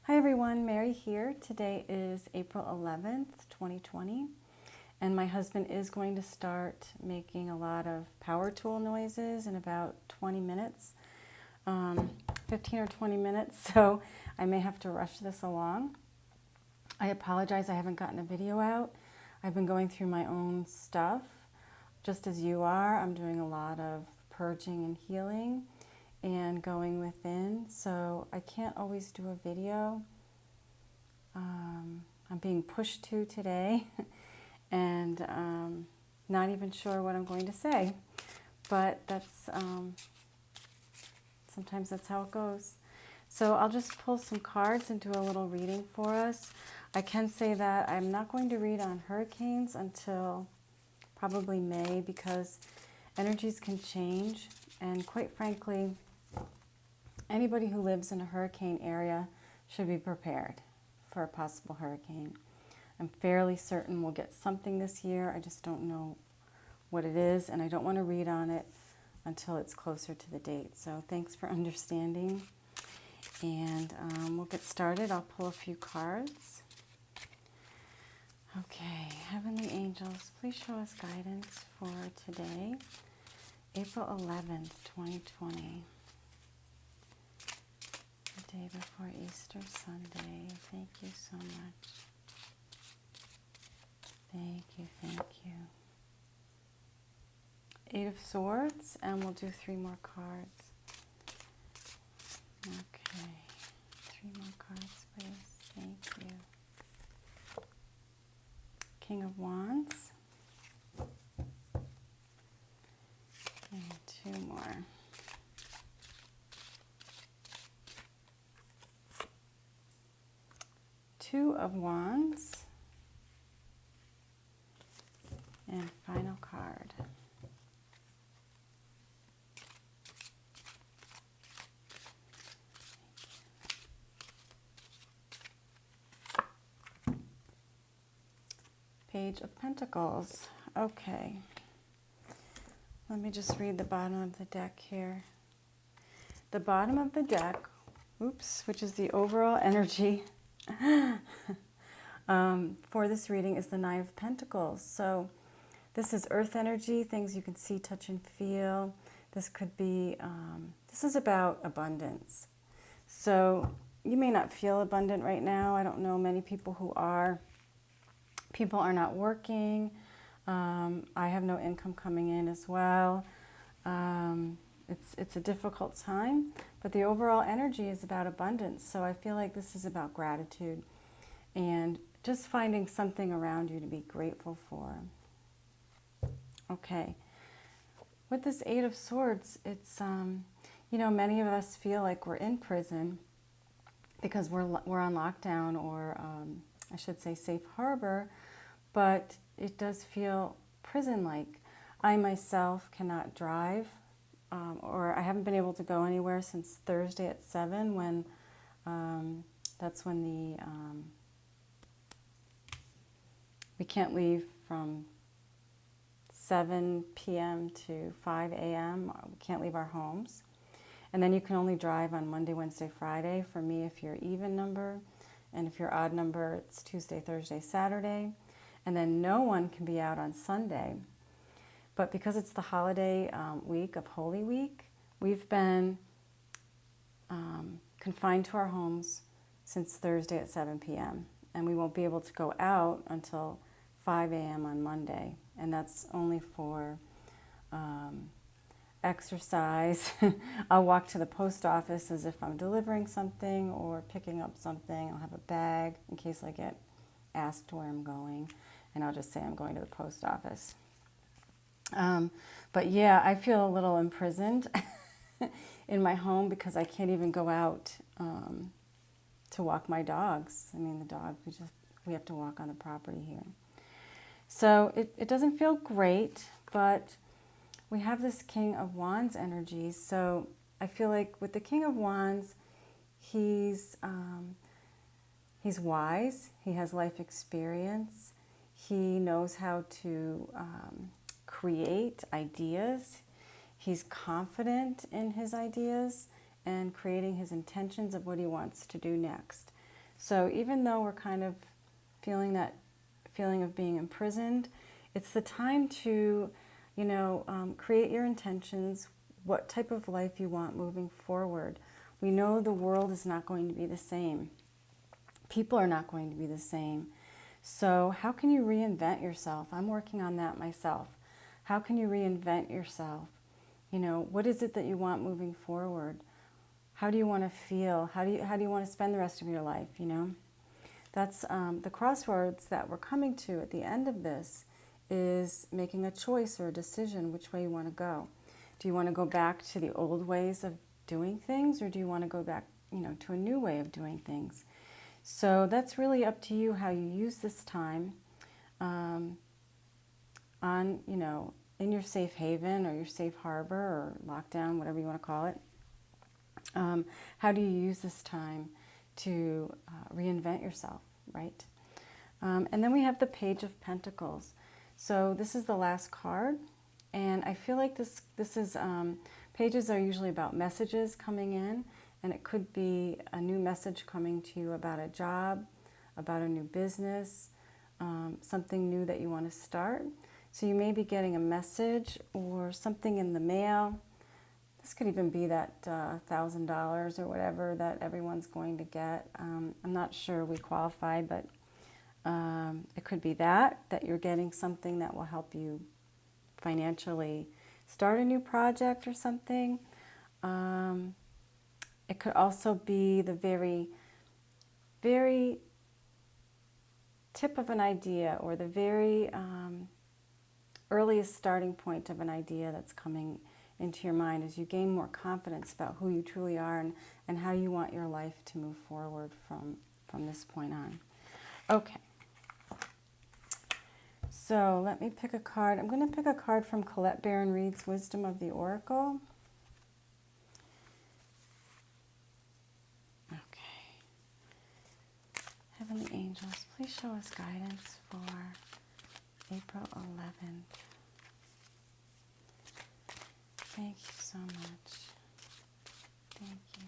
Hi everyone, Mary here. Today is April 11th, 2020, and my husband is going to start making a lot of power tool noises in about 20 minutes, 15 or 20 minutes, so I may have to rush this along. I apologize I haven't gotten a video out. I've been going through my own stuff, just as you are. I'm doing a lot of purging and healing and going within, so I can't always do a video. I'm being pushed to today and not even sure what I'm going to say, but that's sometimes that's how it goes. So I'll just pull some cards and do a little reading for us. I can say that I'm not going to read on hurricanes until probably May because energies can change, and quite frankly, anybody who lives in a hurricane area should be prepared for a possible hurricane. I'm fairly certain we'll get something this year. I just don't know what it is, and I don't want to read on it until it's closer to the date. So thanks for understanding, and we'll get started. I'll pull a few cards. Okay, Heavenly Angels, please show us guidance for today, April 11th, 2020. The day before Easter Sunday. Thank you so much. Thank you, thank you. Eight of Swords, and we'll do 3 more cards. Okay, 3 more cards, please. Thank you. King of Wands. And 2 more. Two of Wands, and final card. Page of Pentacles. Okay, let me just read the bottom of the deck here. The bottom of the deck, which is the overall energy for this reading, is the Nine of Pentacles. So this is earth energy, things you can see, touch, and feel. This could be, this is about abundance. So you may not feel abundant right now. I don't know many people who are. People are not working. I have no income coming in as well. It's a difficult time, but the overall energy is about abundance. So I feel like this is about gratitude and just finding something around you to be grateful for. Okay, with this Eight of Swords, it's, many of us feel like we're in prison because we're on lockdown, or I should say safe harbor, but it does feel prison-like. I myself cannot drive, or I haven't been able to go anywhere since Thursday at 7 when that's when we can't leave from 7 p.m. to 5 a.m. We can't leave our homes. And then you can only drive on Monday, Wednesday, Friday. For me, if you're even number, and if you're odd number, it's Tuesday, Thursday, Saturday. And then no one can be out on Sunday. But because it's the holiday week of Holy Week, we've been confined to our homes since Thursday at 7 p.m. And we won't be able to go out until 5 a.m. on Monday. And that's only for exercise. I'll walk to the post office as if I'm delivering something or picking up something. I'll have a bag in case I get asked where I'm going. And I'll just say I'm going to the post office. But yeah, I feel a little imprisoned in my home because I can't even go out to walk my dogs. I mean, the dog, we have to walk on the property here. So it doesn't feel great, but we have this King of Wands energy. So I feel like with the King of Wands, he's wise, he has life experience, he knows how to create ideas, he's confident in his ideas and creating his intentions of what he wants to do next. So even though we're kind of feeling that feeling of being imprisoned, it's the time to, create your intentions, what type of life you want moving forward. We know the world is not going to be the same. People are not going to be the same. So how can you reinvent yourself? I'm working on that myself. How can you reinvent yourself? What is it that you want moving forward? How do you want to feel? How do you want to spend the rest of your life? That's the crossroads that we're coming to at the end of this, is making a choice or a decision which way you want to go. Do you want to go back to the old ways of doing things, or do you want to go back, to a new way of doing things? So that's really up to you how you use this time in your safe haven or your safe harbor or lockdown, whatever you want to call it. How do you use this time to reinvent yourself, right? And then we have the Page of Pentacles. So this is the last card, and I feel like this is, pages are usually about messages coming in, and it could be a new message coming to you about a job, about a new business, something new that you want to start. So you may be getting a message or something in the mail. This could even be that $1,000 or whatever that everyone's going to get. I'm not sure we qualify, but it could be that you're getting something that will help you financially start a new project or something. It could also be the very, very tip of an idea, or the very earliest starting point of an idea that's coming into your mind as you gain more confidence about who you truly are and how you want your life to move forward from this point on. Okay. So let me pick a card. I'm going to pick a card from Colette Baron Reid's Wisdom of the Oracle. Okay. Heavenly Angels, please show us guidance for April 11th. Thank you so much. Thank you.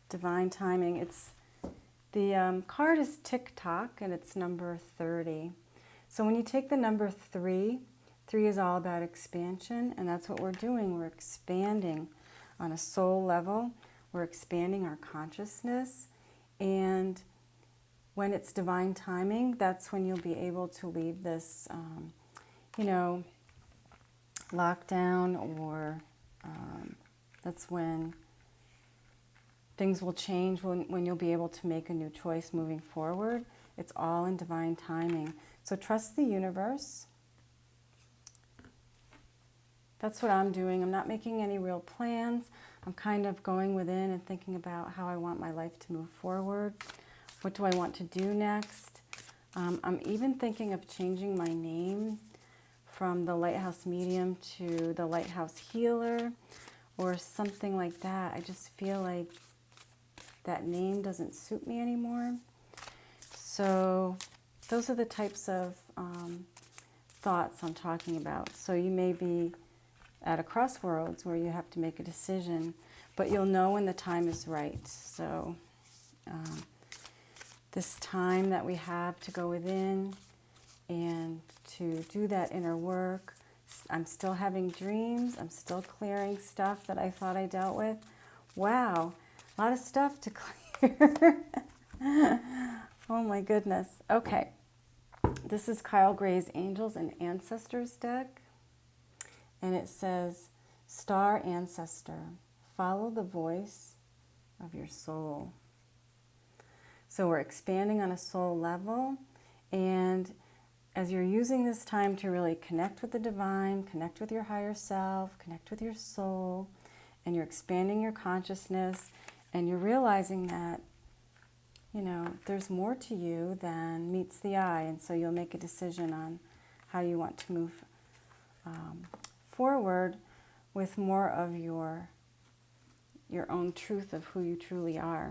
Divine timing. The card is Tick-Tock, and it's number 30. So when you take the number 3, 3 is all about expansion, and that's what we're doing. We're expanding on a soul level. We're expanding our consciousness, and when it's divine timing, that's when you'll be able to leave this lockdown, or that's when things will change, when you'll be able to make a new choice moving forward. It's all in divine timing. So trust the universe. That's what I'm doing. I'm not making any real plans. I'm kind of going within and thinking about how I want my life to move forward. What do I want to do next? I'm even thinking of changing my name from the Lighthouse Medium to the Lighthouse Healer, or something like that. I just feel like that name doesn't suit me anymore. So those are the types of thoughts I'm talking about. So you may be at a crossroads where you have to make a decision, but you'll know when the time is right. So this time that we have to go within and to do that inner work. I'm still having dreams. I'm still clearing stuff that I thought I dealt with. Wow, a lot of stuff to clear. Oh my goodness. Okay, this is Kyle Gray's Angels and Ancestors deck, and it says, Star Ancestor, follow the voice of your soul. So we're expanding on a soul level, and as you're using this time to really connect with the divine, connect with your higher self, connect with your soul, and you're expanding your consciousness, and you're realizing that, there's more to you than meets the eye, and so you'll make a decision on how you want to move forward with more of your own truth of who you truly are.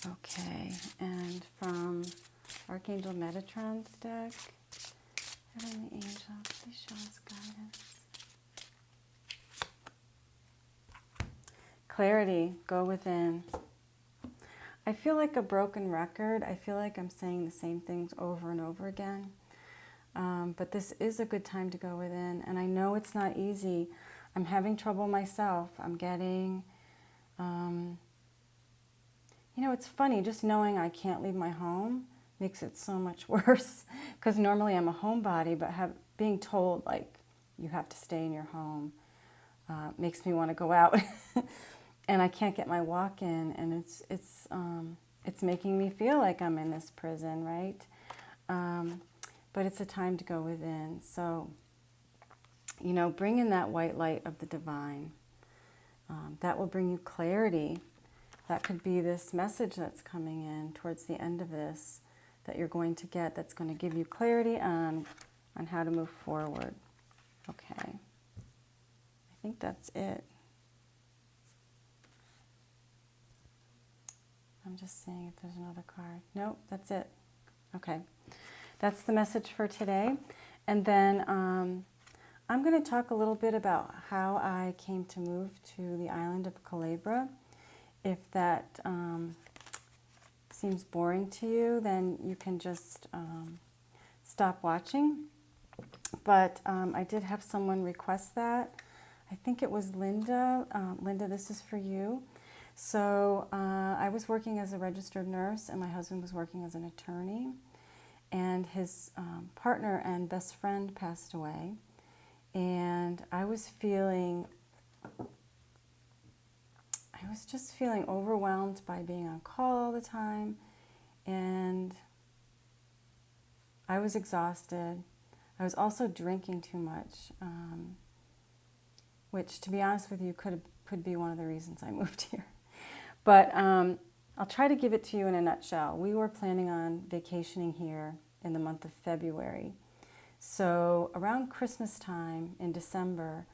Okay, and from Archangel Metatron's deck, Heavenly Angel, please show us guidance. clarity, go within. I feel like a broken record. I feel like I'm saying the same things over and over again. But this is a good time to go within. And I know it's not easy. I'm having trouble myself. I'm getting, it's funny, just knowing I can't leave my home makes it so much worse. Because normally I'm a homebody, but being told, like, you have to stay in your home makes me want to go out. And I can't get my walk in, and it's making me feel like I'm in this prison, right? But it's a time to go within. So, bring in that white light of the divine. That will bring you clarity. That could be this message that's coming in towards the end of this that you're going to get, that's going to give you clarity on how to move forward. Okay. I think that's it. I'm just seeing if there's another card. Nope, that's it. Okay. That's the message for today. And then I'm going to talk a little bit about how I came to move to the island of Culebra. If that seems boring to you, then you can just stop watching. But I did have someone request that. I think it was Linda. Linda, this is for you. So I was working as a registered nurse, and my husband was working as an attorney. And his partner and best friend passed away. And I was just feeling overwhelmed by being on call all the time. And I was exhausted. I was also drinking too much, which, to be honest with you, could be one of the reasons I moved here. But I'll try to give it to you in a nutshell. We were planning on vacationing here in the month of February. So around Christmas time in December,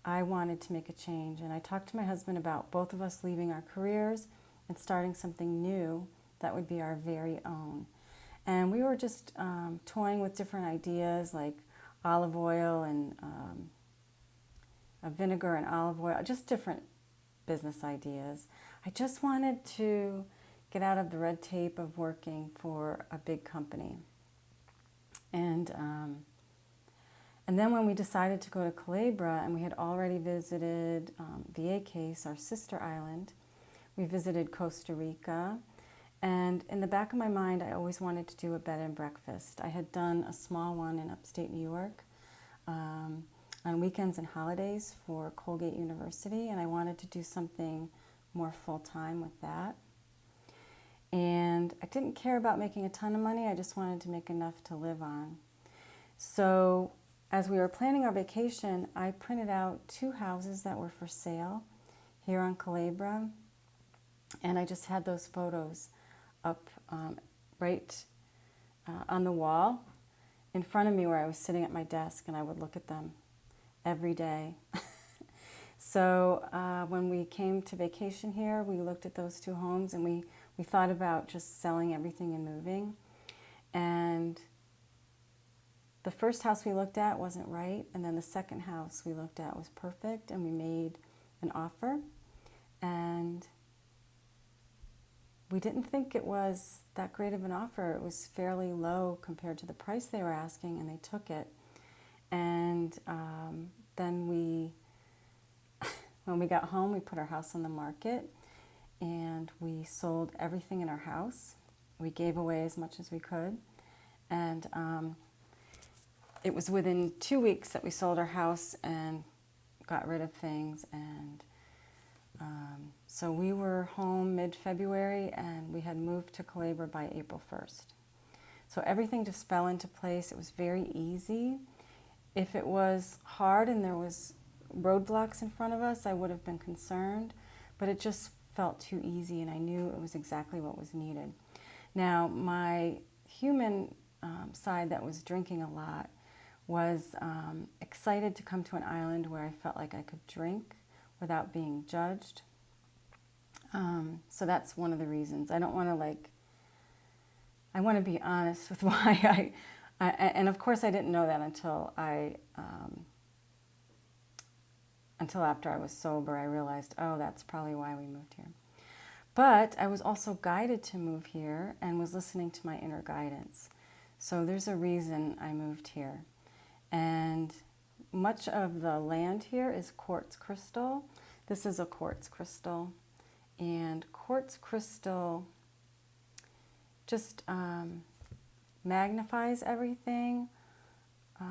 I wanted to make a change. And I talked to my husband about both of us leaving our careers and starting something new that would be our very own. And we were just toying with different ideas like olive oil and vinegar and olive oil, just different business ideas. I just wanted to get out of the red tape of working for a big company. And then when we decided to go to Culebra, and we had already visited Vieques, our sister island, we visited Costa Rica. And in the back of my mind, I always wanted to do a bed and breakfast. I had done a small one in upstate New York on weekends and holidays for Colgate University, and I wanted to do something more full-time with that. And I didn't care about making a ton of money. I just wanted to make enough to live on. So as we were planning our vacation, I printed out 2 houses that were for sale here on Culebra, and I just had those photos up right on the wall in front of me where I was sitting at my desk, and I would look at them every day. So when we came to vacation here, we looked at those 2 homes, and we thought about just selling everything and moving. And the first house we looked at wasn't right, and then the second house we looked at was perfect, and we made an offer. And we didn't think it was that great of an offer. It was fairly low compared to the price they were asking, and they took it. And then when we got home, we put our house on the market, and we sold everything in our house. We gave away as much as we could. And it was within 2 weeks that we sold our house and got rid of things. And so we were home mid-February, and we had moved to Culebra by April 1st. So everything just fell into place. It was very easy. If it was hard and there was roadblocks in front of us, I would have been concerned, but it just felt too easy, and I knew it was exactly what was needed. Now, my human side that was drinking a lot was excited to come to an island where I felt like I could drink without being judged. So that's one of the reasons. I don't want to I want to be honest with why and of course I didn't know that until I until after I was sober, I realized, oh, that's probably why we moved here. But I was also guided to move here and was listening to my inner guidance. So there's a reason I moved here. And much of the land here is quartz crystal. This is a quartz crystal. And quartz crystal just magnifies everything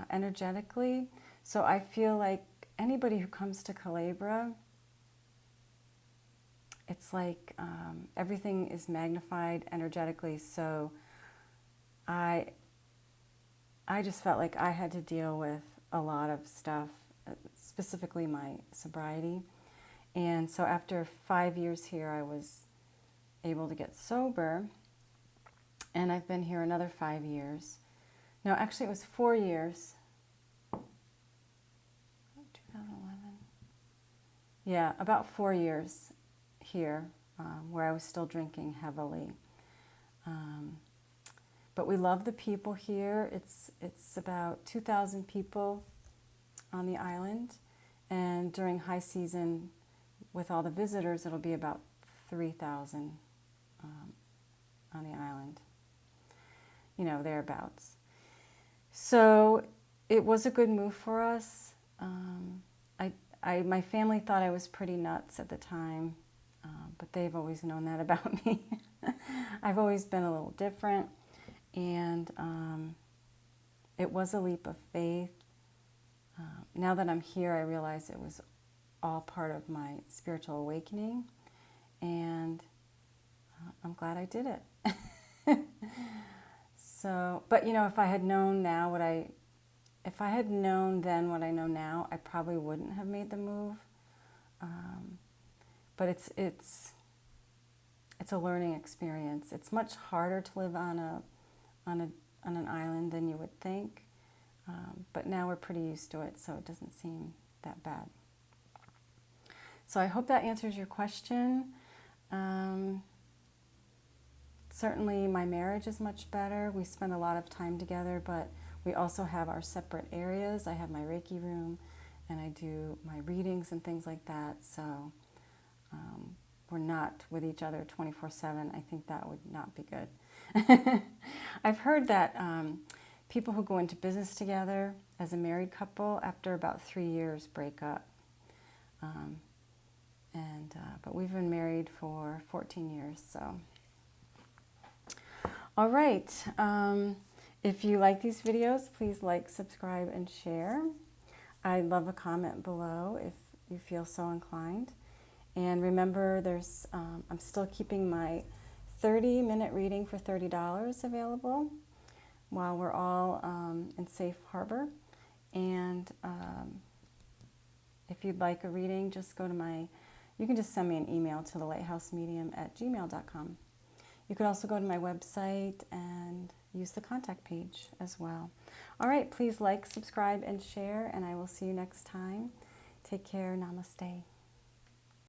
energetically. So I feel like anybody who comes to Culebra, it's like everything is magnified energetically. So I just felt like I had to deal with a lot of stuff, specifically my sobriety. And so after 5 years here, I was able to get sober. And I've been here another 5 years. No, actually it was 4 years. 2011. Yeah, about 4 years here, where I was still drinking heavily. But we love the people here. It's about 2,000 people on the island. And during high season, with all the visitors, it'll be about 3,000 on the island. You know, thereabouts. So it was a good move for us. My family thought I was pretty nuts at the time, but they've always known that about me. I've always been a little different, and it was a leap of faith. Now that I'm here, I realize it was all part of my spiritual awakening, and I'm glad I did it. So, but you know, if I had known now if I had known then what I know now, I probably wouldn't have made the move. But it's a learning experience. It's much harder to live on an island than you would think. But now we're pretty used to it, so it doesn't seem that bad. So I hope that answers your question. Certainly my marriage is much better. We spend a lot of time together, but we also have our separate areas. I have my Reiki room, and I do my readings and things like that. So we're not with each other 24/7. I think that would not be good. I've heard that people who go into business together as a married couple, after about 3 years, break up. But we've been married for 14 years, so. All right. If you like these videos, please like, subscribe, and share. I'd love a comment below if you feel so inclined. And remember, I'm still keeping my 30-minute reading for $30 available while we're all in safe harbor. And if you'd like a reading, just go to you can just send me an email to thelighthousemedium@gmail.com. You could also go to my website and use the contact page as well. All right, please like, subscribe, and share, and I will see you next time. Take care. Namaste.